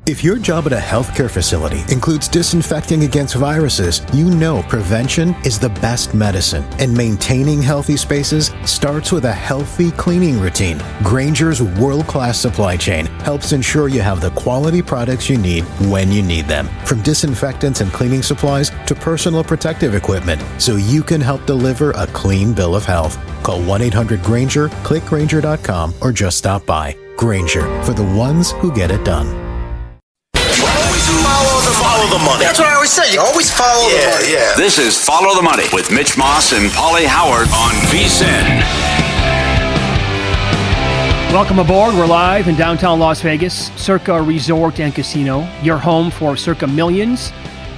If your job at a healthcare facility includes disinfecting against viruses, you know prevention is the best medicine, and maintaining healthy spaces starts with a healthy cleaning routine. Grainger's world-class supply chain helps ensure you have the quality products you need when you need them, from disinfectants and cleaning supplies to personal protective equipment, so you can help deliver a clean bill of health. Call 1-800-GRAINGER, click Grainger.com, or just stop by. Grainger, for the ones who get it done. Follow the money. That's what I always say. You always follow the money. Yeah. This is Follow the Money with Mitch Moss and Paulie Howard on VSiN. Welcome aboard. We're live in downtown Las Vegas, Circa Resort and Casino, your home for Circa Millions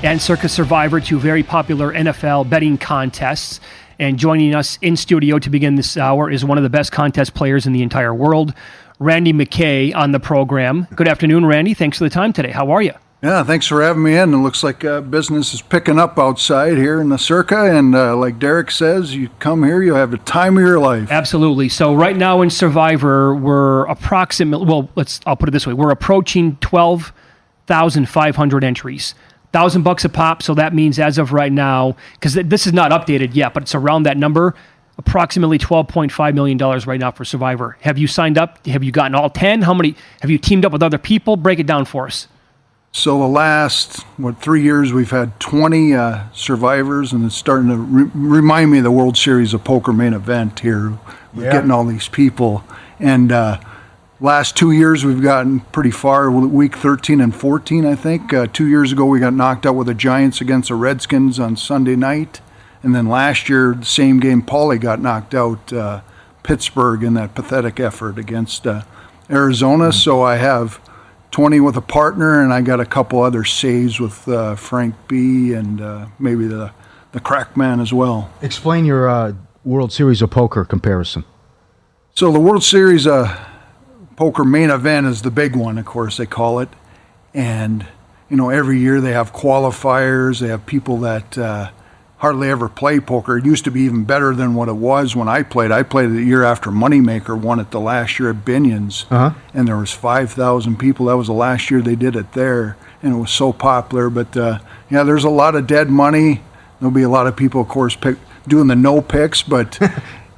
and Circa Survivor, two very popular NFL betting contests. And joining us in studio to begin this hour is one of the best contest players in the entire world, Randy McKay, on the program. Good afternoon, Randy. Thanks for the time today. How are you? Yeah, thanks for having me in. It looks like business is picking up outside here in the Circa, and like Derek says, you come here, you'll have the time of your life. Absolutely. So right now in Survivor, we're approximately, I'll put it this way, we're approaching 12,500 entries. $1,000 a pop, so that means as of right now, because this is not updated yet, but it's around that number, approximately $12.5 million right now for Survivor. Have you signed up? Have you gotten all 10? How many? Have you teamed up with other people? Break it down for us. So the last, 3 years, we've had 20 survivors, and it's starting to remind me of the World Series of Poker main event here. We're getting all these people. And last 2 years, we've gotten pretty far, week 13 and 14, I think. 2 years ago, we got knocked out with the Giants against the Redskins on Sunday night. And then last year, the same game, Paulie got knocked out, Pittsburgh, in that pathetic effort against Arizona. So I have 20 with a partner, and I got a couple other saves with Frank B. and maybe the Crack Man as well. Explain your World Series of Poker comparison. So the World Series Poker main event is the big one, of course, they call it. And, every year they have qualifiers. They have people that hardly ever play poker. It used to be even better than what it was when I played. I played it the year after Moneymaker won it the last year at Binion's. And there was 5,000 people. That was the last year they did it there. And it was so popular. But, there's a lot of dead money. There'll be a lot of people, of course, doing the no picks. But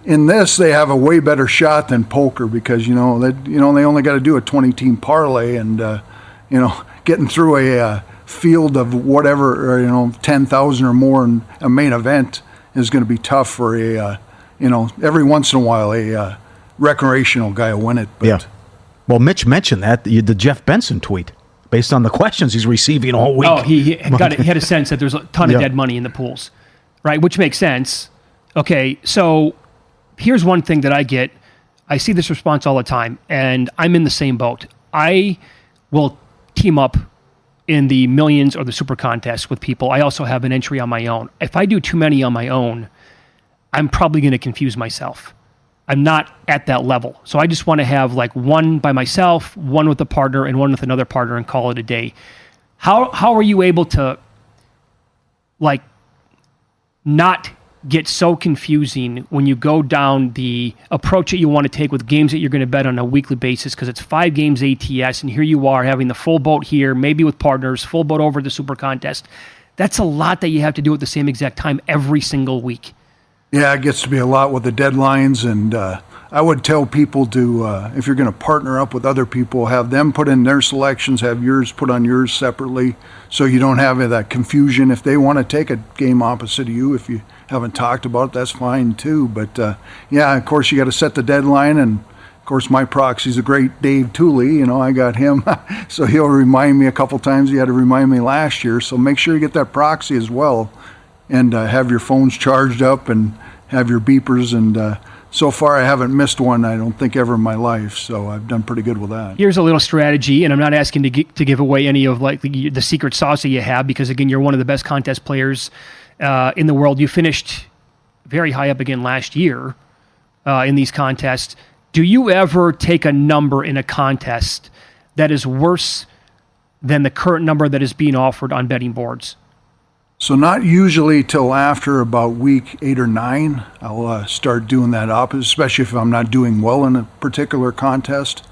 in this, they have a way better shot than poker because, they only got to do a 20-team parlay and, getting through a field of whatever, 10,000 or more in a main event is going to be tough for every once in a while a recreational guy will win it. But. Yeah. Well, Mitch mentioned that, the Jeff Benson tweet, based on the questions he's receiving all week. Oh, he had a sense that there's a ton of dead money in the pools, right? Which makes sense. Okay, so here's one thing that I get. I see this response all the time, and I'm in the same boat. I will team up in the millions or the super contest with people. I also have an entry on my own. If I do too many on my own, I'm probably going to confuse myself. I'm not at that level. So I just want to have like one by myself, one with a partner, and one with another partner and call it a day. How are you able to not get so confusing when you go down the approach that you want to take with games that you're going to bet on a weekly basis, because it's 5 games ATS, and here you are having the full boat here, maybe with partners, full boat over the super contest. That's a lot that you have to do at the same exact time every single week. Yeah, it gets to be a lot with the deadlines, and I would tell people to, if you're going to partner up with other people, have them put in their selections, have yours put on yours separately, so you don't have that confusion. If they want to take a game opposite of you, if you haven't talked about it, that's fine too. But of course, you got to set the deadline, and of course, my proxy's a great Dave Tooley. I got him, so he'll remind me a couple times. He had to remind me last year, so make sure you get that proxy as well, and have your phones charged up and have your beepers. And so far, I haven't missed one, I don't think, ever in my life, so I've done pretty good with that. Here's a little strategy, and I'm not asking to give away any of the secret sauce that you have, because again, you're one of the best contest players in the world. You finished very high up again last year in these contests. Do you ever take a number in a contest that is worse than the current number that is being offered on betting boards? So not usually till after about week 8 or 9, I'll start doing that opposite, especially if I'm not doing well in a particular contest.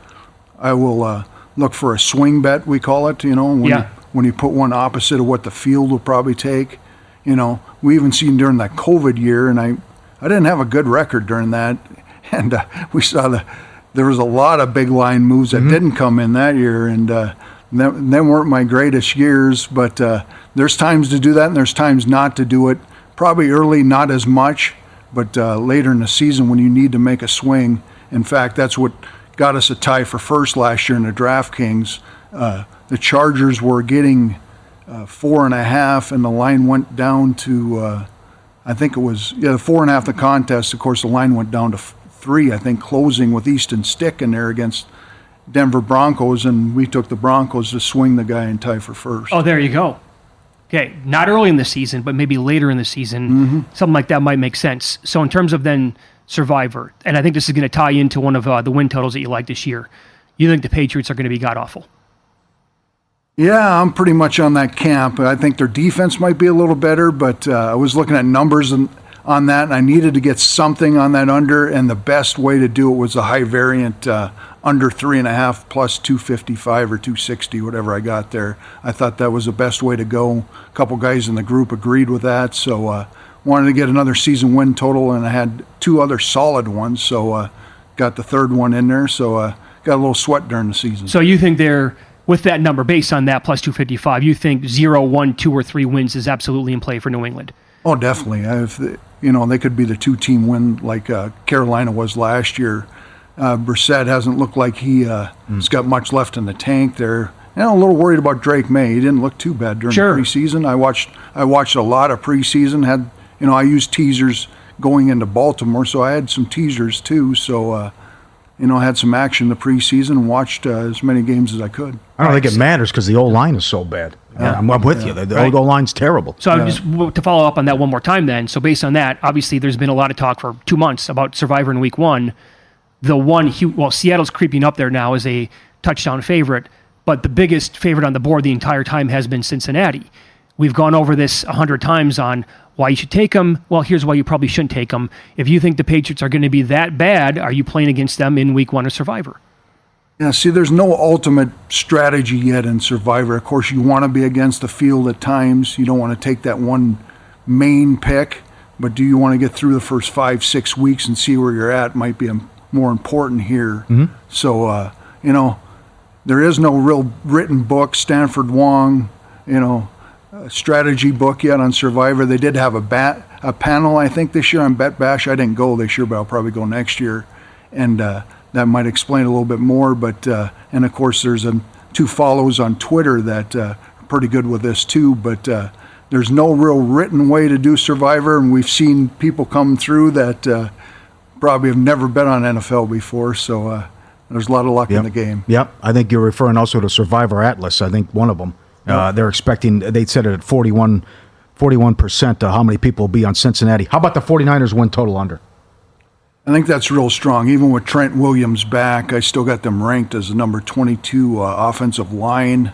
I will look for a swing bet, we call it, when you put one opposite of what the field will probably take. We even seen during that COVID year, and I didn't have a good record during that, and we saw there was a lot of big line moves that didn't come in that year, and them weren't my greatest years, but there's times to do that and there's times not to do it. Probably early, not as much, but later in the season when you need to make a swing. In fact, that's what got us a tie for first last year in the DraftKings. The Chargers were getting 4.5, and the line went down to, I think it was, the 4.5 the contest. Of course, the line went down to 3, I think, closing with Easton Stick in there against Denver Broncos, and we took the Broncos to swing the guy and tie for first. Oh, there you go. Okay, not early in the season, but maybe later in the season, something like that might make sense. So in terms of then Survivor, and I think this is going to tie into one of the win totals that you like this year, you think the Patriots are going to be god-awful? Yeah, I'm pretty much on that camp. I think their defense might be a little better, but I was looking at numbers on that, and I needed to get something on that under, and the best way to do it was a high variant under 3.5 plus 255 or 260, whatever I got there. I thought that was the best way to go. A couple guys in the group agreed with that, so wanted to get another season win total, and I had 2 other solid ones, so got the third one in there, so got a little sweat during the season. So you think they're, with that number, based on that plus 255, you think 0, 1, 2, or 3 wins is absolutely in play for New England? Oh, definitely. They could be the 2-team win like Carolina was last year. Brissett hasn't looked like he's got much left in the tank there. And I'm a little worried about Drake May. He didn't look too bad during the preseason. I watched a lot of preseason. I used teasers going into Baltimore, so I had some teasers too. So I had some action in the preseason and watched as many games as I could. I don't think it matters because the O-line is so bad. I'm with you. The O-line's terrible. So just to follow up on that one more time then, so based on that, obviously there's been a lot of talk for 2 months about Survivor in week 1. Seattle's creeping up there now as a touchdown favorite, but the biggest favorite on the board the entire time has been Cincinnati. We've gone over this 100 times on why you should take them. Well, here's why you probably shouldn't take them. If you think the Patriots are going to be that bad, are you playing against them in week 1 of Survivor? Yeah, see, there's no ultimate strategy yet in Survivor. Of course, you want to be against the field at times. You don't want to take that one main pick, but do you want to get through the first 5-6 weeks and see where you're at might be more important here. So, there is no real written book, Stanford Wong, strategy book yet on Survivor. They did have a panel, I think, this year on Bet Bash. I didn't go this year, but I'll probably go next year. And that might explain a little bit more. But and of course, there's 2 follows on Twitter that are pretty good with this too. But there's no real written way to do Survivor, and we've seen people come through that probably have never bet on NFL before. So there's a lot of luck in the game. Yep, I think you're referring also to Survivor Atlas. I think one of them. They're expecting. They said it at 41% how many people will be on Cincinnati. How about the 49ers win total under? I think that's real strong. Even with Trent Williams back, I still got them ranked as the number 22 offensive line.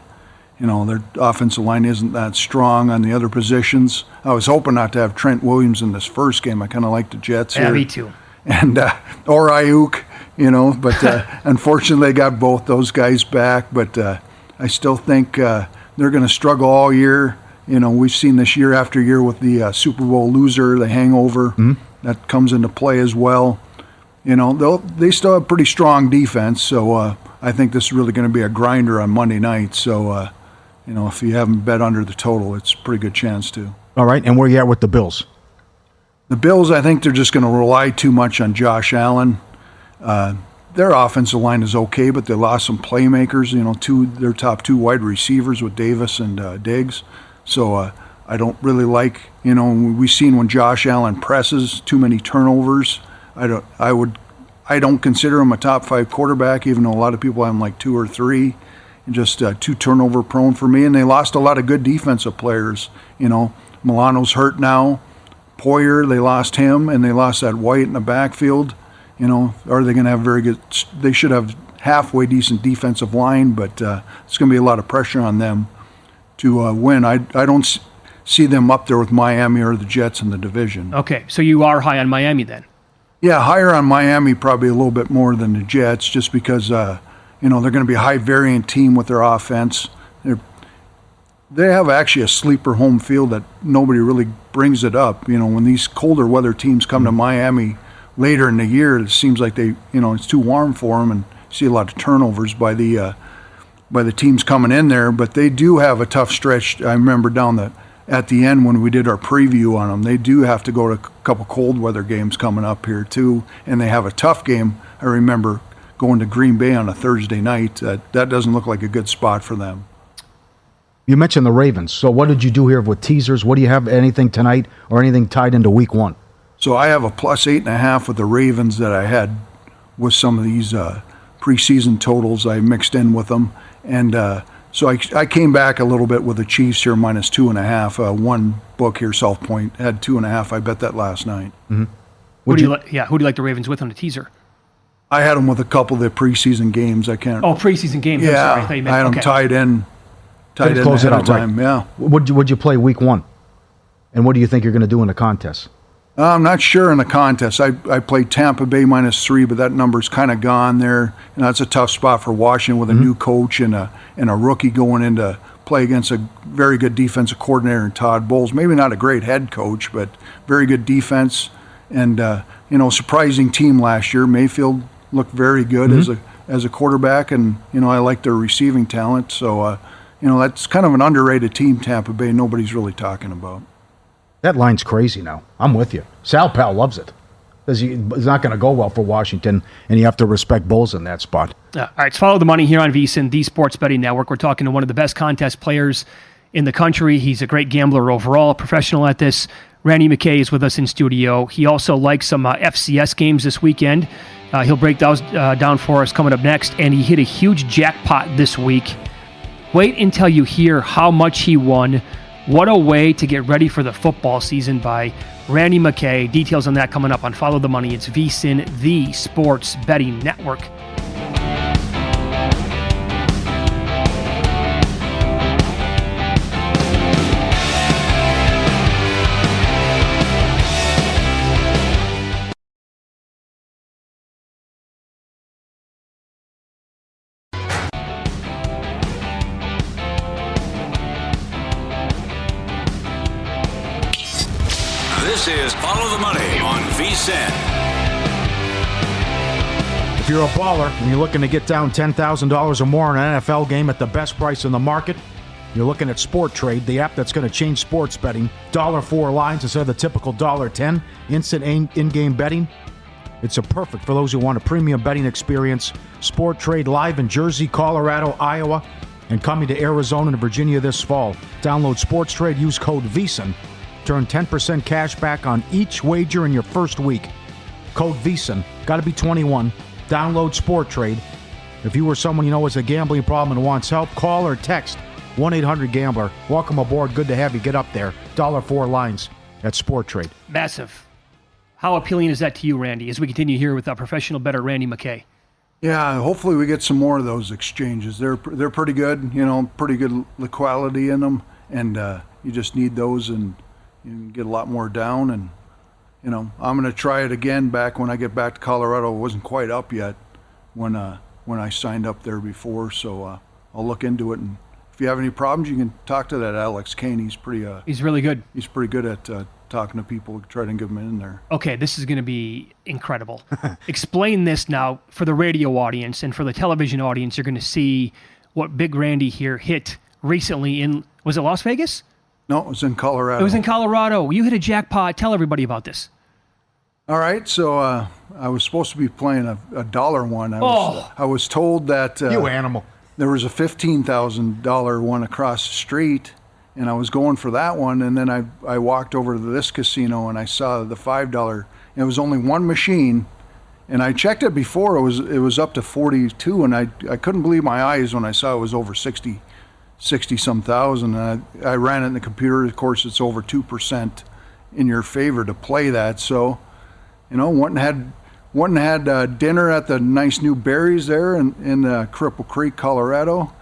Their offensive line isn't that strong on the other positions. I was hoping not to have Trent Williams in this first game. I kind of like the Jets here. Yeah, me too. And or Ayuk, but unfortunately they got both those guys back. But I still think they're going to struggle all year. We've seen this year after year with the Super Bowl loser, the hangover. That comes into play as well. They still have pretty strong defense, so I think this is really going to be a grinder on Monday night. So, if you haven't bet under the total, it's a pretty good chance to. All right, and where you at with the Bills? The Bills, I think they're just going to rely too much on Josh Allen. Their offensive line is okay, but they lost some playmakers, their top 2 wide receivers with Davis and Diggs. So I don't really like, we've seen when Josh Allen presses, too many turnovers. I don't consider him a top 5 quarterback, even though a lot of people have him like 2 or 3. Just too turnover prone for me. And they lost a lot of good defensive players. Milano's hurt now. Poyer, they lost him, and they lost that White in the backfield. Are they going to have very good? They should have halfway decent defensive line, but it's going to be a lot of pressure on them to win. I don't see them up there with Miami or the Jets in the division. Okay, so you are high on Miami then? Yeah, higher on Miami, probably a little bit more than the Jets, just because they're going to be a high variant team with their offense. They have actually a sleeper home field that nobody really brings it up. When these colder weather teams come to Miami later in the year, it seems like it's too warm for them, and see a lot of turnovers by the teams coming in there. But they do have a tough stretch. I remember at the end when we did our preview on them, they do have to go to a couple cold weather games coming up here too, and they have a tough game. I remember going to Green Bay on a Thursday night. That doesn't look like a good spot for them. You mentioned the Ravens. So what did you do here with teasers? What do you have, anything tonight or anything tied into week one? So I have a plus 8.5 with the Ravens that I had with some of these preseason totals I mixed in with them. And so I came back a little bit with the Chiefs here, minus 2.5. One book here, South Point, had 2.5. I bet that last night. Mm-hmm. Who do you like the Ravens with on the teaser? I had them with a couple of the preseason games. I can't. Oh, preseason games. Yeah, I'm sorry. I had them tied in. Close it out, time, right? Yeah. Would you play week one? And what do you think you're going to do in the contest? I'm not sure in the contest. I played Tampa Bay minus 3, but that number's kind of gone there. And that's a tough spot for Washington with a new coach and a rookie going into play against a very good defensive coordinator in Todd Bowles. Maybe not a great head coach, but very good defense. And surprising team last year. Mayfield looked very good as a quarterback, and I like their receiving talent. So that's kind of an underrated team, Tampa Bay. Nobody's really talking about. That line's crazy now. I'm with you. Sal Pal loves it. It's not going to go well for Washington, and you have to respect Bulls in that spot. All right, let's follow the money here on VSiN, the Sports Betting Network. We're talking to one of the best contest players in the country. He's a great gambler overall, a professional at this. Randy McKay is with us in studio. He also likes some FCS games this weekend. He'll break those down for us coming up next, and he hit a huge jackpot this week. Wait until you hear how much he won. What a way to get ready for the football season by Randy McKay. Details on that coming up on Follow the Money. It's VSiN, the Sports Betting Network. This is Follow the Money on VSiN. If you're a baller and you're looking to get down $10,000 or more in an NFL game at the best price in the market, you're looking at Sport Trade, the app that's going to change sports betting. $4 lines instead of the typical $10. Instant in-game betting. It's a perfect for those who want a premium betting experience. Sport Trade live in Jersey, Colorado, Iowa, and coming to Arizona and Virginia this fall. Download Sports Trade, use code VSiN. Turn 10% cash back on each wager in your first week. Code VSiN. Got to be 21. Download Sport Trade. If you or someone you know has a gambling problem and wants help, call or text 1-800-GAMBLER. Welcome aboard. Good to have you. Get up there. $4 lines at Sport Trade. Massive. How appealing is that to you, Randy, as we continue here with our professional bettor, Randy McKay? Yeah, hopefully we get some more of those exchanges. They're pretty good, pretty good liquidity in them, and you just need those, and you can get a lot more down. And I'm going to try it again back when I get back to Colorado. It wasn't quite up yet when I signed up there before, so I'll look into it. And if you have any problems, you can talk to that Alex Kane. He's really good. He's pretty good at talking to people, try to get them in there. Okay, this is going to be incredible. Explain this now for the radio audience, and for the television audience. You're going to see what Big Randy here hit recently in, was it Las Vegas? No, it was in Colorado. It was in Colorado. You hit a jackpot. Tell everybody about this. All right, so I was supposed to be playing a $1 one. I was told that You animal. there was a $15,000 one across the street, and I was going for that one. And then I walked over to this casino, and I saw the $5. It was only one machine, and I checked it before. It was up to 42, and I couldn't believe my eyes when I saw it was over 60 some thousand. And I ran it in the computer. Of course, it's over 2% in your favor to play that. So, went and had dinner at the nice new Barry's there in Cripple Creek, Colorado.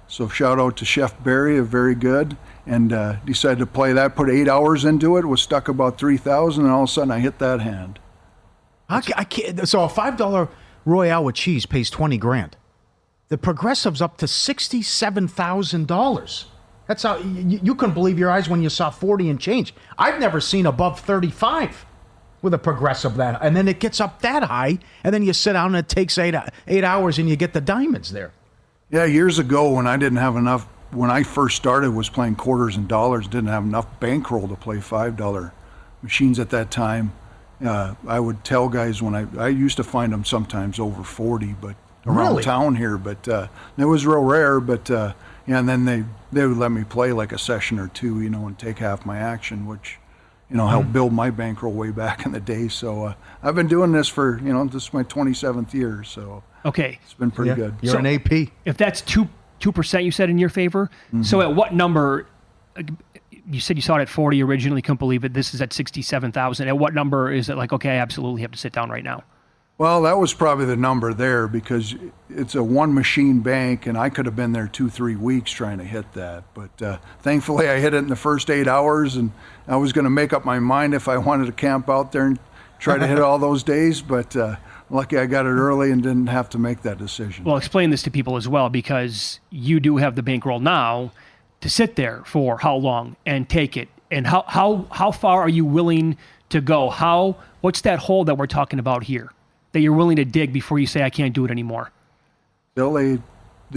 So shout out to Chef Barry, very good. And decided to play that. Put 8 hours into it. Was stuck about 3,000, and all of a sudden I hit that hand. I can't, so a $5 Royale with cheese pays $20,000. The Progressive's up to $67,000. That's how you couldn't believe your eyes when you saw 40 and change. I've never seen above 35 with a Progressive that, and then it gets up that high, and then you sit down and it takes 8 hours and you get the diamonds there. Yeah, years ago when I didn't have enough, when I first started was playing quarters and dollars, didn't have enough bankroll to play $5 machines at that time. I would tell guys when I used to find them sometimes over 40, but around town here, but it was real rare. But and then they would let me play like a session or two, and take half my action, which helped build my bankroll way back in the day. So I've been doing this for this is my 27th year, so okay, it's been pretty good. You're an AP. If that's 2%, you said in your favor. So at what number? You said you saw it at 40 originally. Couldn't believe it. This is at 67,000. At what number is it like? Okay, I absolutely have to sit down right now. Well, that was probably the number there because it's a one machine bank, and I could have been there 2-3 weeks trying to hit that. But thankfully, I hit it in the first 8 hours, and I was going to make up my mind if I wanted to camp out there and try to hit it all those days. But lucky I got it early and didn't have to make that decision. Well, explain this to people as well, because you do have the bankroll now to sit there for how long and take it, and how far are you willing to go? What's that hole that we're talking about here that you're willing to dig before you say I can't do it anymore? Still, they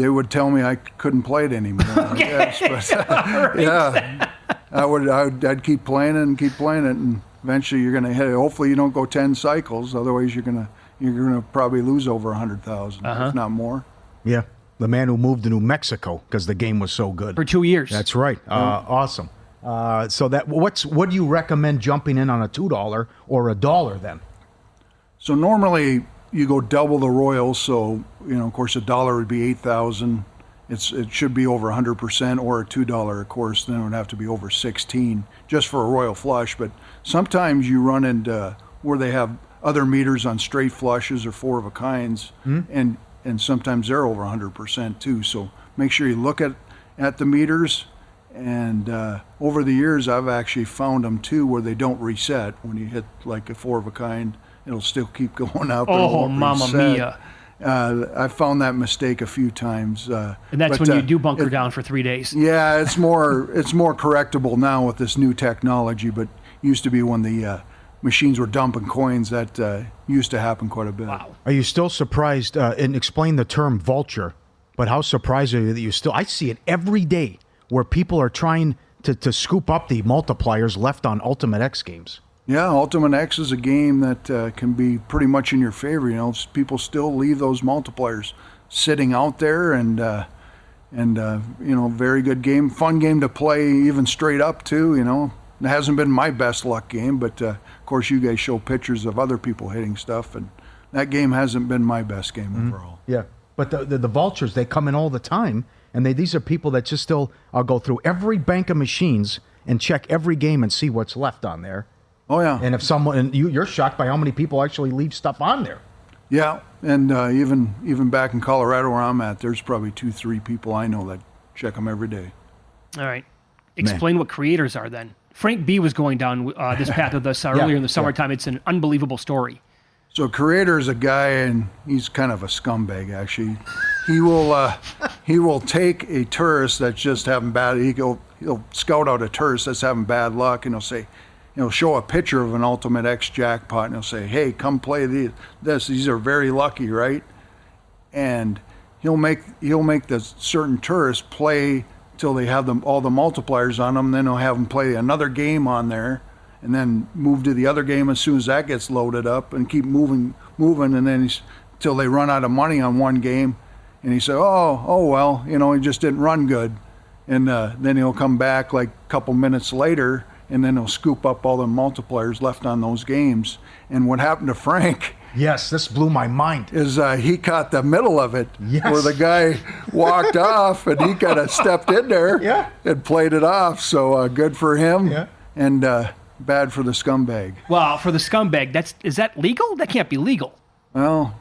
would tell me I couldn't play it anymore. Okay. I guess, but yeah, I'd keep playing it and keep playing it, and eventually you're going to hit it. Hopefully you don't go 10 cycles, otherwise you're gonna probably lose over 100,000, if not more. Yeah, the man who moved to New Mexico because the game was so good For 2 years. That's right. Awesome. So what do you recommend jumping in on a $2 or $1 then? So normally you go double the Royals, so of course $1 would be 8,000. It should be over 100%, or a $2, of course, then it would have to be over 16 just for a Royal flush. But sometimes you run into where they have other meters on straight flushes or four of a kinds, and sometimes they're over 100% too. So make sure you look at the meters. And over the years, I've actually found them too where they don't reset when you hit like a four of a kind. It'll still keep going up. Oh, mamma mia. I found that mistake a few times. And that's when you do bunker down for 3 days. Yeah, it's more correctable now with this new technology, but used to be when the machines were dumping coins, that used to happen quite a bit. Wow. Are you still surprised, and explain the term vulture, but how surprised are you that I see it every day where people are trying to scoop up the multipliers left on Ultimate X games? Yeah, Ultimate X is a game that can be pretty much in your favor. People still leave those multipliers sitting out there, and very good game, fun game to play, even straight up too. It hasn't been my best luck game, but of course you guys show pictures of other people hitting stuff, and that game hasn't been my best game overall. Yeah, but the vultures, they come in all the time, and these are people that just still go through every bank of machines and check every game and see what's left on there. Oh yeah. And if you're shocked by how many people actually leave stuff on there. Yeah, and even back in Colorado where I'm at, there's probably 2-3 people I know that check them every day. All right. Explain what creators are then. Frank B was going down this path with us earlier in the summertime. It's an unbelievable story. So a creator is a guy, and he's kind of a scumbag actually. He will take a tourist that's just having bad. He'll scout out a tourist that's having bad luck, and he'll show a picture of an Ultimate X jackpot, and he'll say, "Hey, come play this. These are very lucky, right?" And he'll make the certain tourist play till they have all the multipliers on them. Then he'll have them play another game on there, and then move to the other game as soon as that gets loaded up, and keep moving, and then till they run out of money on one game, and he said, "Oh well, he just didn't run good," and then he'll come back like a couple minutes later, and then he'll scoop up all the multipliers left on those games. And what happened to Frank? Yes, this blew my mind. Is he caught the middle of it, yes, where the guy walked off, and he kind of stepped in there, and played it off. So good for him, and bad for the scumbag. Well, for the scumbag, is that legal? That can't be legal. Well,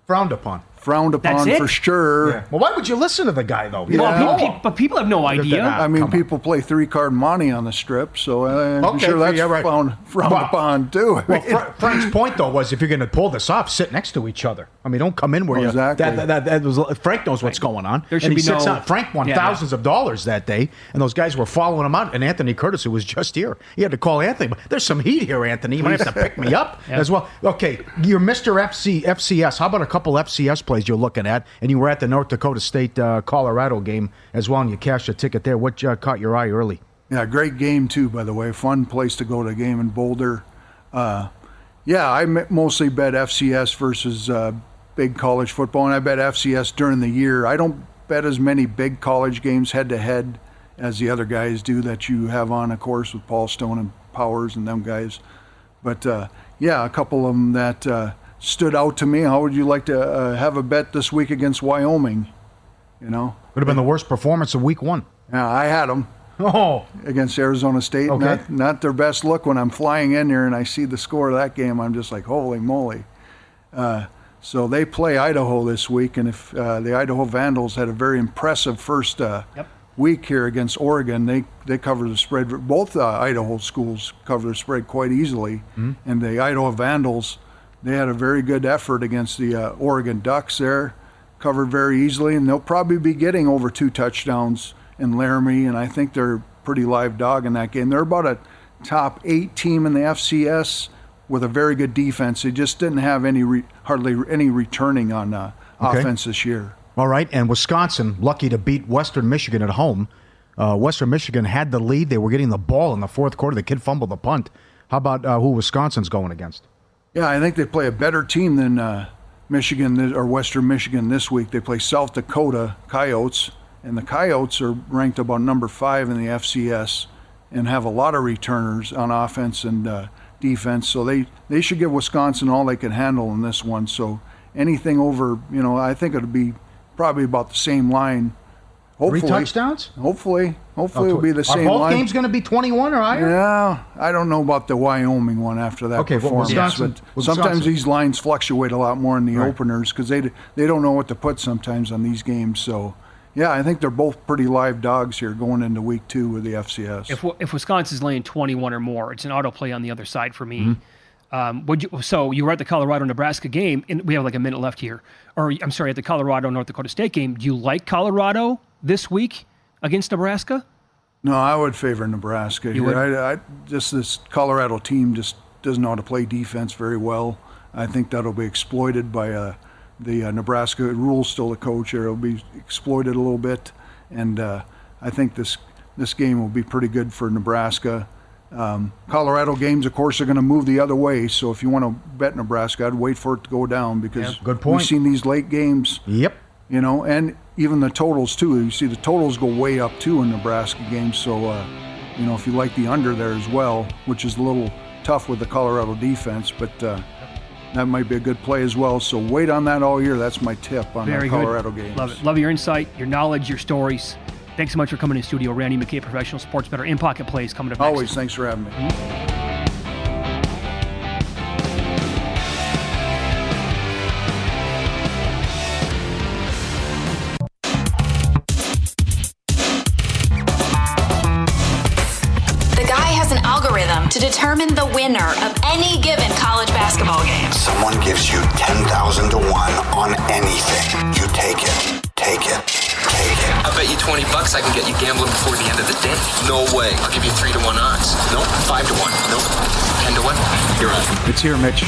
frowned upon. frowned upon for sure. Yeah. Well, why would you listen to the guy, though? But people have no idea. I mean, people play 3-card monte on the strip, so I'm sure that's frowned upon too. Well, Frank's point, though, was if you're going to pull this off, sit next to each other. I mean, don't come in where you... Exactly. That was, Frank knows what's going on. There should be Frank won thousands of dollars that day, and those guys were following him out, and Anthony Curtis, who was just here, he had to call Anthony. But there's some heat here, Anthony. You might have to pick me up as well. Okay, you're Mr. FCS. How about a couple FCS plays you're looking at? And you were at the North Dakota State Colorado game as well, and you cashed a ticket there. What caught your eye early? Yeah, great game too, by the way. Fun place to go to a game in Boulder. I mostly bet FCS versus big college football, and I bet FCS during the year. I don't bet as many big college games head-to-head as the other guys do that you have on, of course, with Paul Stone and Powers and them guys. But, a couple of them that stood out to me. How would you like to have a bet this week against Wyoming? You know? Would have been the worst performance of week 1. Yeah, I had them. Oh, against Arizona State. Okay. Not their best look when I'm flying in there and I see the score of that game. I'm just like, holy moly. So they play Idaho this week, and if the Idaho Vandals had a very impressive first week here against Oregon, they covered the spread. Both Idaho schools cover the spread quite easily, and the Idaho Vandals, they had a very good effort against the Oregon Ducks there, covered very easily, and they'll probably be getting over 2 touchdowns in Laramie, and I think they're a pretty live dog in that game. They're about a top 8 team in the FCS with a very good defense. They just didn't have hardly any returning on offense this year. All right, and Wisconsin, lucky to beat Western Michigan at home. Western Michigan had the lead. They were getting the ball in the fourth quarter. The kid fumbled the punt. How about who Wisconsin's going against? Yeah, I think they play a better team than Michigan or Western Michigan this week. They play South Dakota Coyotes, and the Coyotes are ranked about number 5 in the FCS and have a lot of returners on offense and defense. So they should give Wisconsin all they can handle in this one. So anything over, I think it'll be probably about the same line. Hopefully, 3 touchdowns? Hopefully it'll be the same line. Are both games going to be 21 or higher? Yeah, I don't know about the Wyoming one after that performance. But sometimes these lines fluctuate a lot more in the openers because they don't know what to put sometimes on these games. So, yeah, I think they're both pretty live dogs here going into week 2 with the FCS. If Wisconsin's laying 21 or more, it's an auto play on the other side for me. So you were at the Colorado-Nebraska game, and we have like a minute left here. Or, I'm sorry, at the Colorado-North Dakota State game. Do you like Colorado this week against Nebraska? No, I would favor Nebraska here. This Colorado team just doesn't know how to play defense very well. I think that'll be exploited by the Nebraska rules. Still the coach here. It'll be exploited a little bit, and I think this game will be pretty good for Nebraska. Colorado games, of course, are going to move the other way. So if you want to bet Nebraska, I'd wait for it to go down because good point. We've seen these late games. Yep. And even the totals too. You see the totals go way up too in Nebraska games. So if you like the under there as well, which is a little tough with the Colorado defense, but that might be a good play as well. So wait on that all year. That's my tip on the Colorado games. Love it. Love your insight, your knowledge, your stories. Thanks so much for coming in the studio. Randy McKay, professional sports bettor, In Pocket Plays coming up next. Always. Thanks for having me. The guy has an algorithm to determine the winner of any given college basketball game. Someone gives you 10,000 to 1 on anything. You take it. Take it. Take it. I bet you $20 I can get you gambling before the end of the day. No way. I'll give you 3 to 1 odds. Nope. 5 to 1. Nope. 10 to 1. You're on. It's here, Mitch.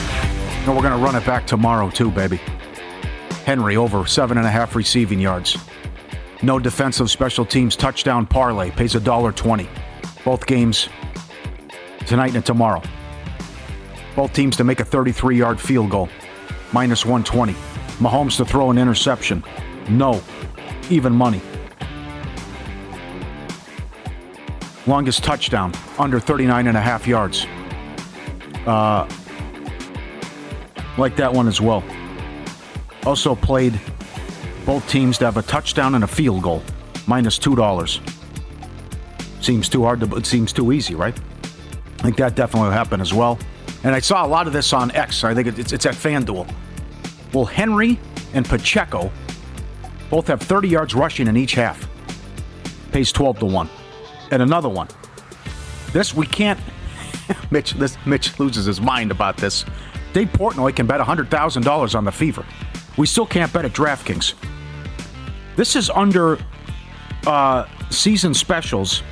No, we're going to run it back tomorrow too, baby. Henry over 7.5 receiving yards. No defensive special teams touchdown parlay pays $1.20. Both games tonight and tomorrow. Both teams to make a 33-yard field goal. Minus 120. Mahomes to throw an interception. No. Even money. Longest touchdown, under 39.5 yards. Like that one as well. Also played both teams to have a touchdown and a field goal. Minus $2. Seems too hard it seems too easy, right? I think that definitely will happen as well. And I saw a lot of this on X. I think it's at FanDuel. Will Henry and Pacheco both have 30 yards rushing in each half. Pays 12-1. And another one. This we can't. Mitch loses his mind about this. Dave Portnoy can bet $100,000 on the Fever. We still can't bet at DraftKings. This is under season specials,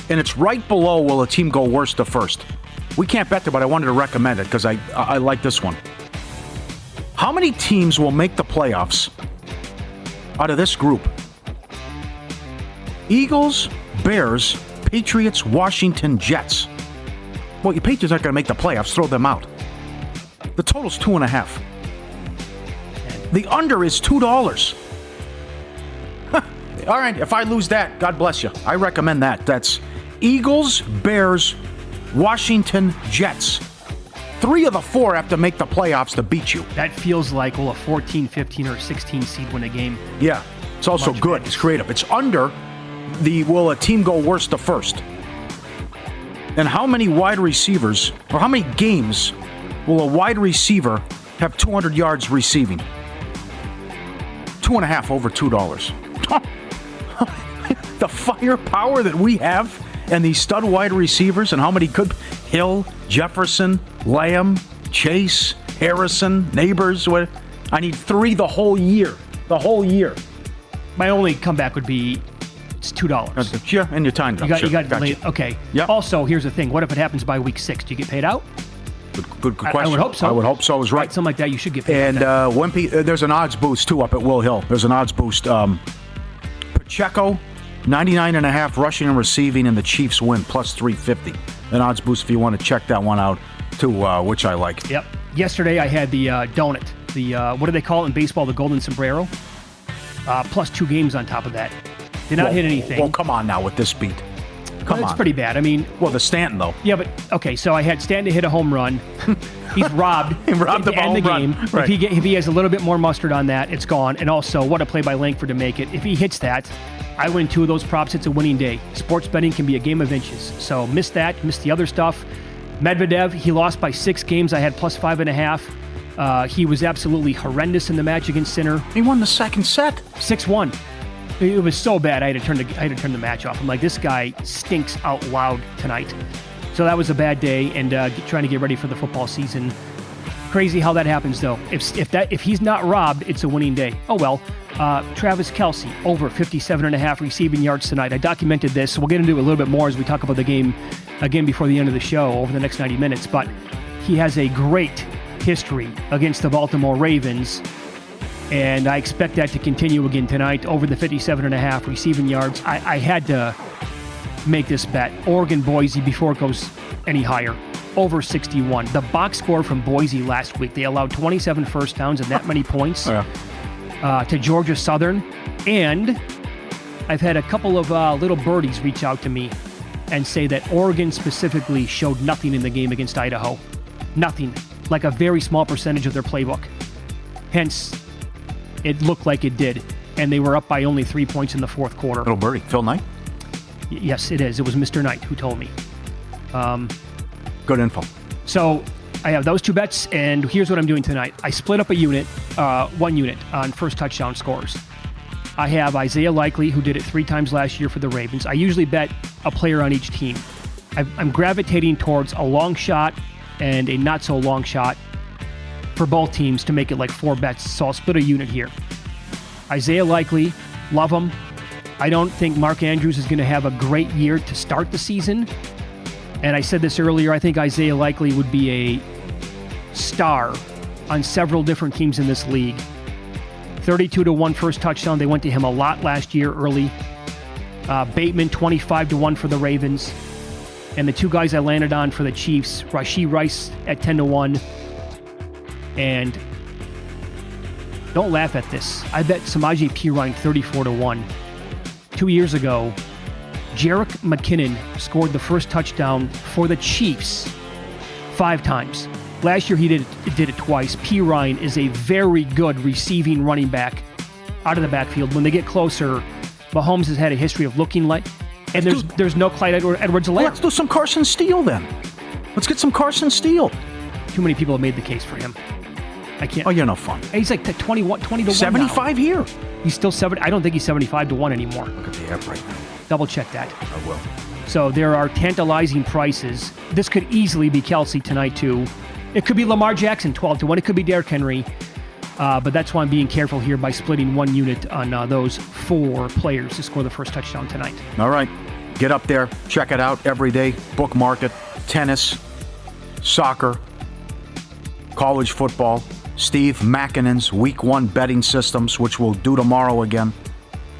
and it's right below will a team go worst to first. We can't bet there, but I wanted to recommend it because I like this one. How many teams will make the playoffs out of this group? Eagles, Bears, Patriots, Washington, Jets. Well, your Patriots aren't going to make the playoffs. Throw them out. The total's 2.5. The under is $2. All right, if I lose that, God bless you. I recommend that. That's Eagles, Bears, Washington, Jets. 3 of the 4 have to make the playoffs to beat you. That feels like, a 14, 15, or 16 seed win a game. Yeah, it's also Much good. better. It's creative. It's under the will a team go worst to first. And how many wide receivers, or how many games will a wide receiver have 200 yards receiving? 2.5 over $2. The firepower that we have and these stud wide receivers and how many could Hill, Jefferson, Lamb, Chase, Harrison, Neighbors. What? I need 3 the whole year. The whole year. My only comeback would be it's $2. Yeah, and your time. You got gotcha. late. Okay. Yep. Also, here's the thing. What if it happens by week 6? Do you get paid out? Good question. I would hope so. I would hope so. I was right. Something like that, you should get paid And out. Wimpy, there's an odds boost too up at Will Hill. There's an odds boost. Pacheco, 99.5 rushing and receiving, and the Chiefs win plus 350. An odds boost if you want to check that one out too, which I like. Yep. Yesterday I had the donut. The what do they call it in baseball? The golden sombrero. Plus 2 games on top of that. Did not hit anything. Well, come on now with this beat. Come on. It's pretty bad. I mean, well, the Stanton though. yeah, but okay. So I had Stanton to hit a home run. He's robbed. He robbed to the end the home game. run. Right. If he has a little bit more mustard on that, it's gone. And also, what a play by Langford to make it. If he hits that, I win 2 of those props. It's a winning day. Sports betting can be a game of inches. So miss that. Miss the other stuff. Medvedev, he lost by 6 games. I had plus 5.5. He was absolutely horrendous in the match against Sinner. He won the second set. 6-1. It was so bad. I had to turn the match off. I'm like, this guy stinks out loud tonight. So that was a bad day, and trying to get ready for the football season. Crazy how that happens, though. If he's not robbed, it's a winning day. Oh well. Travis Kelce over 57.5 receiving yards tonight. I documented this, so we'll get into it a little bit more as we talk about the game again before the end of the show over the next 90 minutes. But he has a great history against the Baltimore Ravens. And I expect that to continue again tonight over the 57.5 receiving yards. I had to make this bet. Oregon, Boise, before it goes any higher. Over 61. The box score from Boise last week, they allowed 27 first downs and that many points to Georgia Southern. And I've had a couple of little birdies reach out to me and say that Oregon specifically showed nothing in the game against Idaho. Nothing. Like a very small percentage of their playbook. Hence, it looked like it did, and they were up by only 3 points in the fourth quarter. Little birdie. Phil Knight? Yes, it is. It was Mr. Knight who told me. Good info. So I have those 2 bets, and here's what I'm doing tonight. I split up a unit, 1 unit, on first touchdown scores. I have Isaiah Likely, who did it 3 times last year for the Ravens. I usually bet a player on each team. I'm gravitating towards a long shot and a not-so-long shot for both teams to make it like 4 bets, so I'll split a unit here. Isaiah Likely, love him. I don't think Mark Andrews is going to have a great year to start the season. And I said this earlier, I think Isaiah Likely would be a star on several different teams in this league. 32-1 first touchdown. They went to him a lot last year early. Bateman, 25-1 for the Ravens. And the 2 guys I landed on for the Chiefs, Rashee Rice at 10-1. And don't laugh at this. I bet Samaje Perine 34-1. 2 years ago, Jerick McKinnon scored the first touchdown for the Chiefs 5 times. Last year he did it twice. Perine is a very good receiving running back out of the backfield. When they get closer, Mahomes has had a history of looking like, and there's no Clyde Edwards-Helaire. Well, let's do some Carson Steele then. Let's get some Carson Steele. Too many people have made the case for him. I can't. Oh, you're no fun. He's like 20 to 1 now. 75 here. He's still 70. I don't think he's 75 to 1 anymore. Look at the app right now. Double check that. I will. So there are tantalizing prices. This could easily be Kelsey tonight, too. It could be Lamar Jackson, 12 to 1. It could be Derrick Henry. But that's why I'm being careful here by splitting one unit on those 4 players to score the first touchdown tonight. All right. Get up there. Check it out every day. Bookmark it. Tennis, soccer, college football. Steve Makinen's Week 1 betting systems, which we'll do tomorrow again.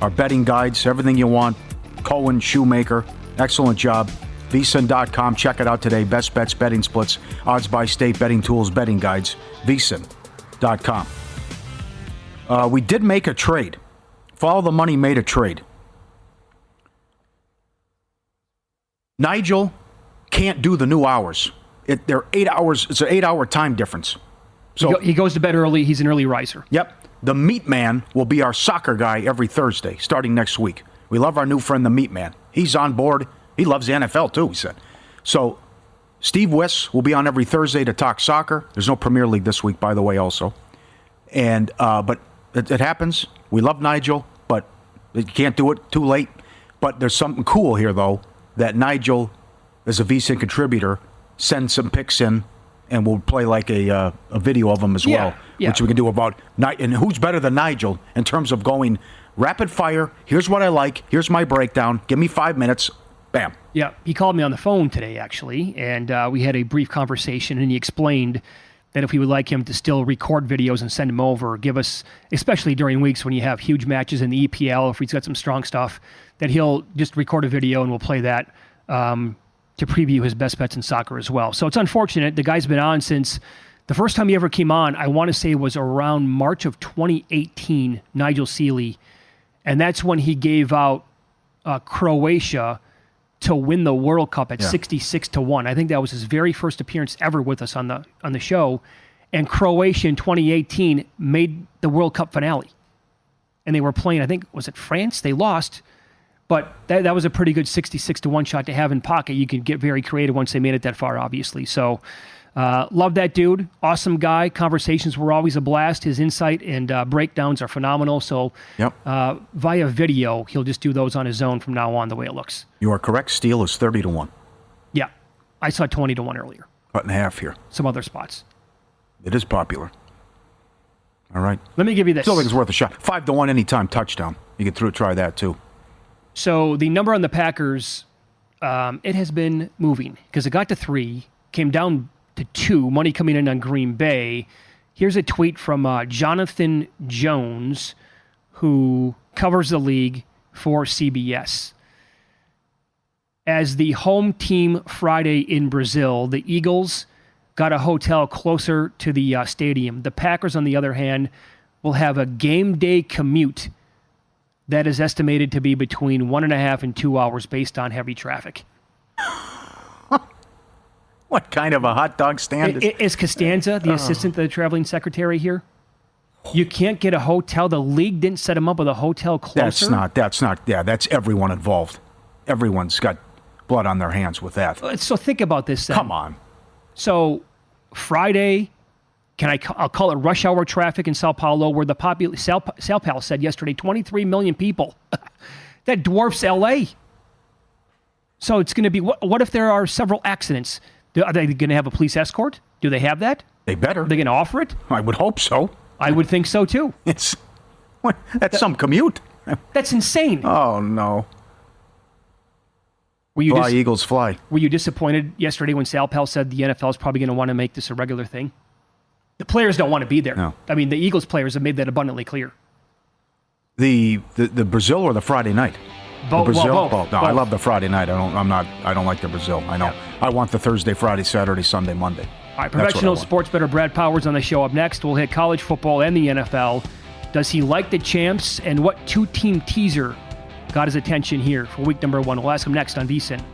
Our betting guides, everything you want. Cohen, Shoemaker, excellent job. VSiN.com, check it out today. Best bets, betting splits, odds by state, betting tools, betting guides. VSiN.com. We did make a trade. Follow the Money made a trade. Nigel can't do the new hours. They're 8 hours. It's an 8-hour time difference. So he goes to bed early. He's an early riser. Yep. The Meat Man will be our soccer guy every Thursday, starting next week. We love our new friend, the Meat Man. He's on board. He loves the NFL, too, he said. So Steve Wiss will be on every Thursday to talk soccer. There's no Premier League this week, by the way, also. And but it happens. We love Nigel, but you can't do it too late. But there's something cool here, though, that Nigel, as a VSiN contributor, sends some pics in, and we'll play like a video of him as well, which we can do about and who's better than Nigel in terms of going rapid fire. Here's what I like. Here's my breakdown. Give me 5 minutes. Bam. Yeah, he called me on the phone today, actually, and we had a brief conversation, and he explained that if we would like him to still record videos and send them over, give us, especially during weeks when you have huge matches in the EPL, if he's got some strong stuff, that he'll just record a video and we'll play that to preview his best bets in soccer as well. So it's unfortunate. The guy's been on since the first time he ever came on, I want to say was around March of 2018, Nigel Seeley. And that's when he gave out Croatia to win the World Cup at 66 to 1. I think that was his very first appearance ever with us on the show. And Croatia in 2018 made the World Cup finale. And they were playing, I think, was it France? They lost. But that was a pretty good 66 to 1 shot to have in pocket. You can get very creative once they made it that far, obviously. So love that dude. Awesome guy. Conversations were always a blast. His insight and breakdowns are phenomenal. So via video, he'll just do those on his own from now on, the way it looks. You are correct. Steel is 30 to 1. Yeah. I saw 20 to 1 earlier. Cut in half here. Some other spots. It is popular. All right. Let me give you this. Still think it's worth a shot. 5 to 1 anytime touchdown. You can try that too. So the number on the Packers, it has been moving because it got to 3, came down to 2, money coming in on Green Bay. Here's a tweet from Jonathan Jones, who covers the league for CBS. As the home team Friday in Brazil, the Eagles got a hotel closer to the stadium. The Packers, on the other hand, will have a game day commute that is estimated to be between 1.5 and 2 hours based on heavy traffic. What kind of a hot dog stand is Costanza, the assistant to the traveling secretary here? You can't get a hotel. The league didn't set him up with a hotel closer? That's not. Yeah, that's everyone involved. Everyone's got blood on their hands with that. So think about this then. Come on. So Friday, I'll call it rush hour traffic in Sao Paulo, where the Sao Paulo said yesterday, 23 million people. That dwarfs L.A. So it's going to be, what if there are several accidents? Are they going to have a police escort? Do they have that? They better. Are they going to offer it? I would hope so. I would think so, too. That's some commute. That's insane. Oh, no. Fly, Eagles, fly. Were you disappointed yesterday when Sal Pal said the NFL is probably going to want to make this a regular thing? The players don't want to be there. No. I mean, the Eagles players have made that abundantly clear. The Brazil or the Friday night? Both. Brazil? Both. No, I love the Friday night. I don't like the Brazil. I know. Yeah. I want the Thursday, Friday, Saturday, Sunday, Monday. All right, professional sports bettor Brad Powers on the show up next. We'll hit college football and the NFL. Does he like the champs, and what two-team teaser got his attention here for week number 1? We'll ask him next on VSiN.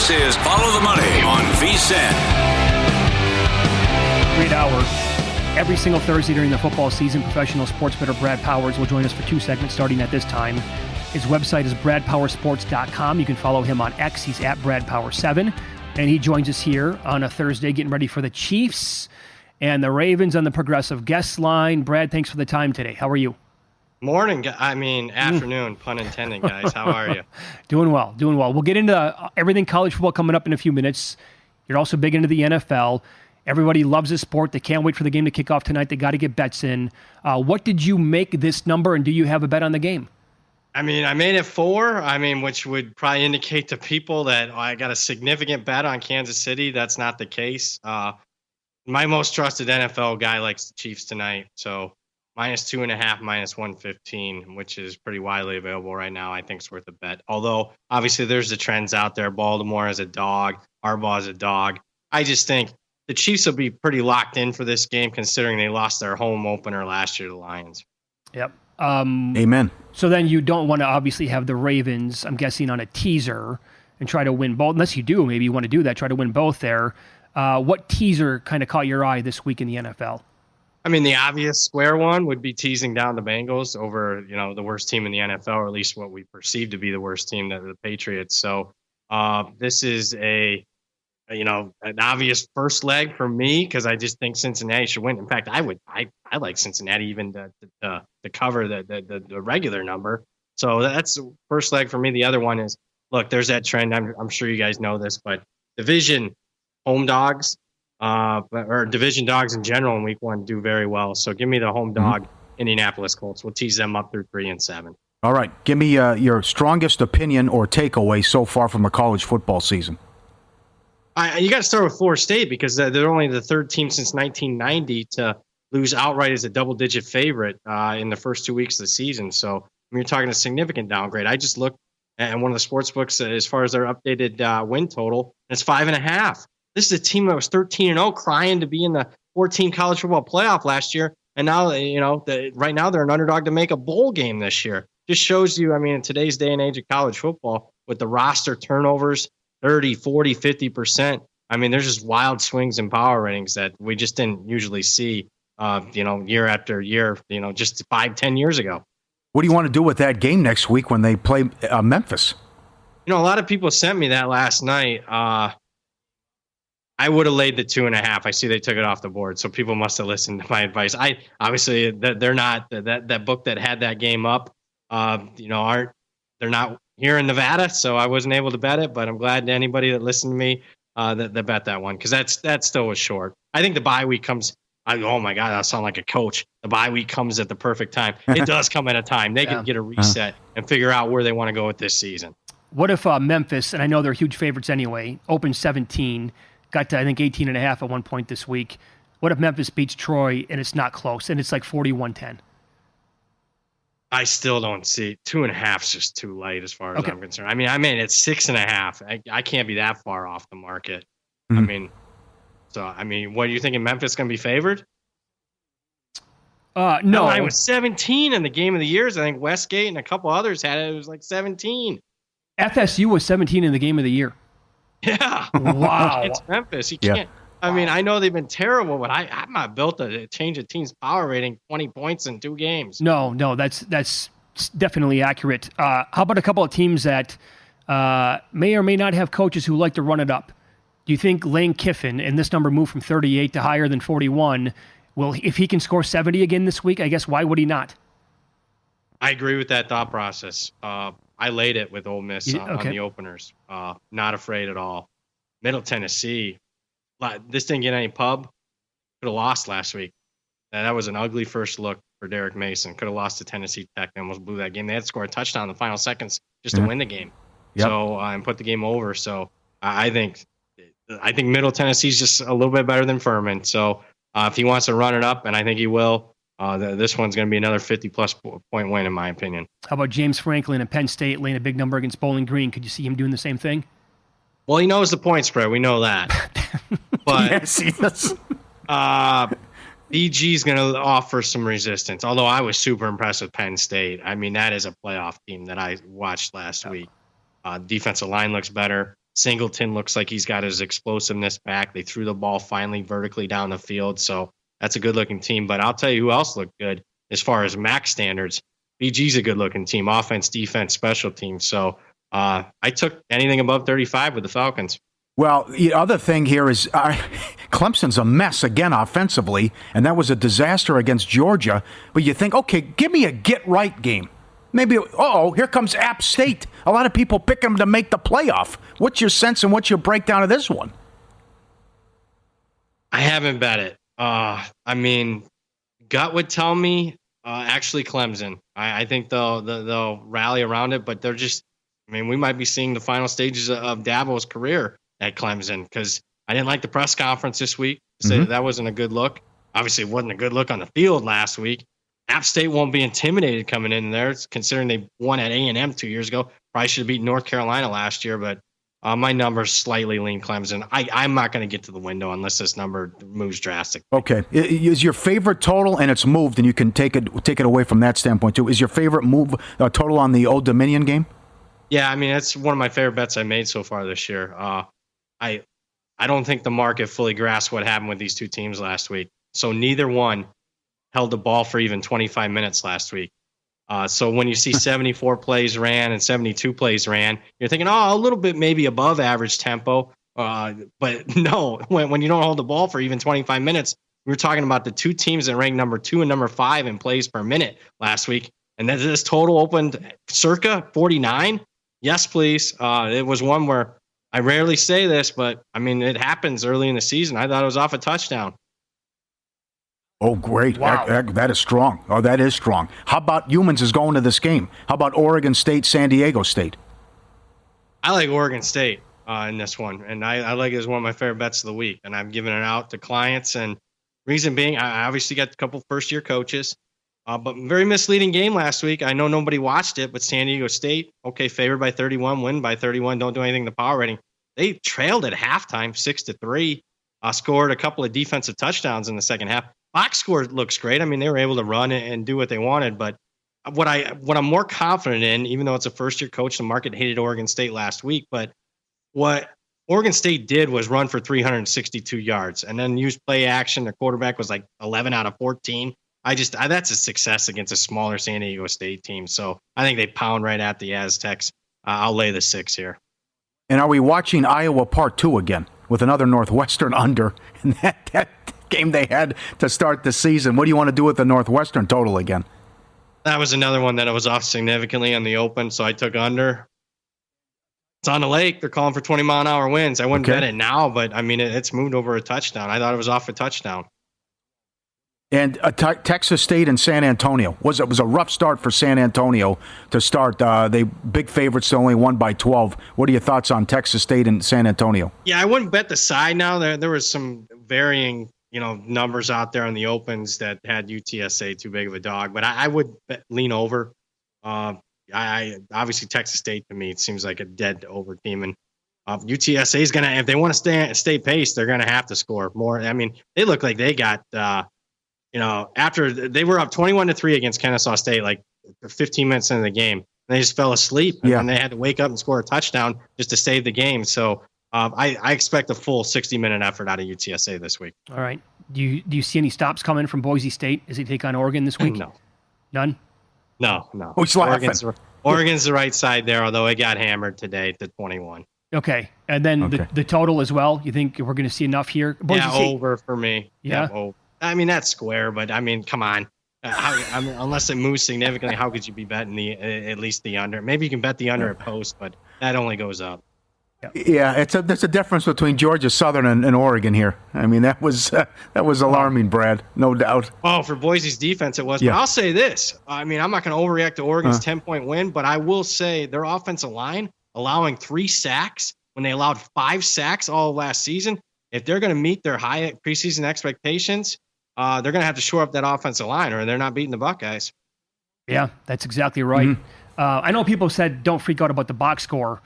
This is Follow the Money on VSiN. Great hour. Every single Thursday during the football season, professional sports bettor Brad Powers will join us for 2 segments starting at this time. His website is bradpowersports.com. You can follow him on X. He's at BradPower7. And he joins us here on a Thursday getting ready for the Chiefs and the Ravens on the Progressive Guest line. Brad, thanks for the time today. How are you? Morning. Afternoon, pun intended, guys. How are you? Doing well. We'll get into everything college football coming up in a few minutes. You're also big into the NFL. Everybody loves this sport. They can't wait for the game to kick off tonight. They got to get bets in. What did you make this number, and do you have a bet on the game? I made it 4, which would probably indicate to people that I got a significant bet on Kansas City. That's not the case. My most trusted NFL guy likes the Chiefs tonight. So -2.5, -115, which is pretty widely available right now. I think it's worth a bet. Although, obviously, there's the trends out there. Baltimore as a dog. Harbaugh as a dog. I just think the Chiefs will be pretty locked in for this game, considering they lost their home opener last year to the Lions. Yep. Amen. So then you don't want to obviously have the Ravens, I'm guessing, on a teaser and try to win both. Unless you do, maybe you want to do that, try to win both there. What teaser kind of caught your eye this week in the NFL? The obvious square one would be teasing down the Bengals over, the worst team in the NFL, or at least what we perceive to be the worst team, the Patriots. So this is an obvious first leg for me, because I just think Cincinnati should win. In fact, I like Cincinnati even to cover the regular number. So that's the first leg for me. The other one is, look, there's that trend. I'm sure you guys know this, but division home dogs, or division dogs in general in week 1 do very well. So give me the home dog, Indianapolis Colts. We'll tease them up through 3 and 7. All right. Give me your strongest opinion or takeaway so far from the college football season. You got to start with Florida State, because they're only the 3rd team since 1990 to lose outright as a double-digit favorite in the first 2 weeks of the season. So you're talking a significant downgrade. I just looked at one of the sports books as far as their updated win total, and it's 5.5. This is a team that was 13-0, crying to be in the 14 college football playoff last year, and now right now they're an underdog to make a bowl game this year. Just shows you, in today's day and age of college football, with the roster turnovers, 30, 40, 50%. There's just wild swings in power ratings that we just didn't usually see, year after year, just 5-10 years ago. What do you want to do with that game next week when they play Memphis? A lot of people sent me that last night. I would have laid the 2.5. I see they took it off the board, so people must have listened to my advice. Obviously they're not that book that had that game up. They're not here in Nevada, so I wasn't able to bet it. But I'm glad to anybody that listened to me that bet that one, because that still was short. I think the bye week comes. Oh my God, I sound like a coach. The bye week comes at the perfect time. It does come at a time they can get a reset and figure out where they want to go with this season. What if Memphis, and I know they're huge favorites anyway, opened 17, got to I think 18.5 at one point this week. What if Memphis beats Troy and it's not close and it's like 41-10? I still don't see 2.5 is just too light as far as I'm concerned. It's 6.5. I can't be that far off the market. Mm-hmm. What are you thinking? Memphis going to be favored? No, I was 17 in the game of the years. I think Westgate and a couple others had it. It was like 17. FSU was 17 in the game of the year. Yeah. Wow. It's Memphis. You can't. I know they've been terrible, but I'm not built to change a team's power rating 20 points in 2 games. No, that's definitely accurate. How about a couple of teams that may or may not have coaches who like to run it up? Do you think Lane Kiffin, and this number moved from 38 to higher than 41, if he can score 70 again this week, I guess why would he not? I agree with that thought process. I laid it with Ole Miss on the openers. Not afraid at all. Middle Tennessee. This didn't get any pub. Could have lost last week. That was an ugly first look for Derek Mason. Could have lost to Tennessee Tech. They almost blew that game. They had to score a touchdown in the final seconds just to win the game. Yep. So and put the game over. So I think Middle Tennessee's just a little bit better than Furman. So if he wants to run it up, and I think he will, this one's going to be another 50-plus point win, in my opinion. How about James Franklin and Penn State laying a big number against Bowling Green? Could you see him doing the same thing? Well, he knows the point spread. We know that. But yes, he does. BG's going to offer some resistance, although I was super impressed with Penn State. That is a playoff team that I watched last week. Defensive line looks better. Singleton looks like he's got his explosiveness back. They threw the ball finally vertically down the field. So that's a good-looking team. But I'll tell you who else looked good as far as max standards. BG's a good-looking team, offense, defense, special teams. So I took anything above 35 with the Falcons. Well, the other thing here is Clemson's a mess again offensively, and that was a disaster against Georgia. But you think, okay, give me a get-right game. Maybe, here comes App State. A lot of people pick them to make the playoff. What's your sense and what's your breakdown of this one? I haven't bet it. Gut would tell me actually Clemson. I think they'll rally around it, but they're just, we might be seeing the final stages of Dabo's career at Clemson, because I didn't like the press conference this week. Say that wasn't a good look. Obviously, it wasn't a good look on the field last week. App State won't be intimidated coming in there, considering they won at A&M 2 years ago. Probably should have beaten North Carolina last year, but my numbers slightly lean Clemson. I'm not going to get to the window unless this number moves drastically. Okay. Is your favorite total, and it's moved, and you can take it away from that standpoint too, is your favorite move total on the Old Dominion game? Yeah, that's one of my favorite bets I made so far this year. I don't think the market fully grasped what happened with these two teams last week. So neither one held the ball for even 25 minutes last week. So when you see 74 plays ran and 72 plays ran, you're thinking, a little bit maybe above average tempo. But no, when you don't hold the ball for even 25 minutes, we were talking about the two teams that ranked number 2 and number 5 in plays per minute last week. And then this total opened circa 49. Yes, please. It was one where I rarely say this, but it happens early in the season. I thought it was off a touchdown. Oh, great. Wow. That is strong. Oh, that is strong. How about Humans is going to this game? How about Oregon State, San Diego State? I like Oregon State in this one, and I like it as one of my favorite bets of the week, and I'm giving it out to clients. And reason being, I obviously got a couple first-year coaches, but very misleading game last week. I know nobody watched it, but San Diego State, okay, favored by 31, win by 31, don't do anything to power rating. They trailed at halftime, 6-3, scored a couple of defensive touchdowns in the second half. Box score looks great. They were able to run and do what they wanted, but what I'm more confident in, even though it's a first-year coach, the market hated Oregon State last week, but what Oregon State did was run for 362 yards and then use play action. Their quarterback was like 11 out of 14. That's a success against a smaller San Diego State team. So I think they pound right at the Aztecs. I'll lay the 6 here. And are we watching Iowa Part 2 again with another Northwestern under in that game they had to start the season? What do you want to do with the Northwestern total again? That was another one that I was off significantly on the open, so I took under. It's on the lake. They're calling for 20-mile-an-hour winds. I wouldn't bet it now, but it's moved over a touchdown. I thought it was off a touchdown. And Texas State and San Antonio. It was a rough start for San Antonio to start. They big favorites, they only won by 12. What are your thoughts on Texas State and San Antonio? Yeah, I wouldn't bet the side now. There was some varying numbers out there on the opens that had UTSA too big of a dog, but I would lean over. I obviously Texas State to me, it seems like a dead over team, and UTSA is gonna, if they want to stay pace, they're gonna have to score more. They look like they got after they were up 21-3 against Kennesaw State, like 15 minutes into the game, and they just fell asleep, and they had to wake up and score a touchdown just to save the game. So I expect a full 60-minute effort out of UTSA this week. All right. Do you see any stops coming from Boise State as they take on Oregon this week? No. None? No. Who's laughing? Oregon's the right side there, although it got hammered today to 21. Okay. And then the total as well? You think we're going to see enough here? Boise State. Over for me. Yeah. Over. That's square, but come on. Unless it moves significantly, how could you be betting at least the under? Maybe you can bet the under at post, but that only goes up. Yeah, there's a difference between Georgia Southern and Oregon here. That was alarming, Brad, no doubt. Oh, for Boise's defense it was. Yeah. But I'll say this. I'm not going to overreact to Oregon's 10-point win, but I will say their offensive line allowing 3 sacks when they allowed 5 sacks all last season. If they're going to meet their high preseason expectations, they're going to have to shore up that offensive line, or they're not beating the Buckeyes. Yeah, that's exactly right. Mm-hmm. I know people said don't freak out about the box score.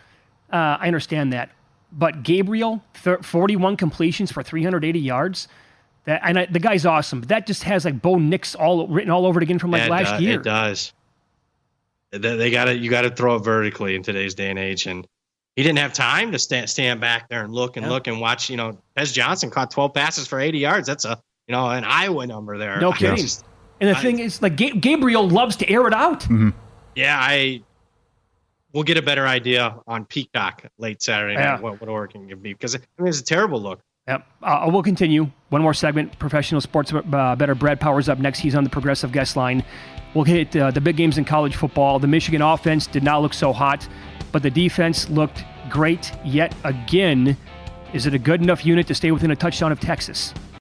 I understand that. But Gabriel, 41 completions for 380 yards. The guy's awesome. But that just has like Bo Nix written all over it again from last year. It does. You got to throw it vertically in today's day and age. And he didn't have time to stand back there and look and look and watch. Des Johnson caught 12 passes for 80 yards. That's an Iowa number there. No kidding. And the thing is, like, Gabriel loves to air it out. Mm-hmm. Yeah, we'll get a better idea on Peacock late Saturday night what Oregon can be, because it's a terrible look. Yep. We'll continue. One more segment. Professional sports bettor Brad Powers up next. He's on the Progressive guest line. We'll hit the big games in college football. The Michigan offense did not look so hot, but the defense looked great yet again. Is it a good enough unit to stay within a touchdown of Texas?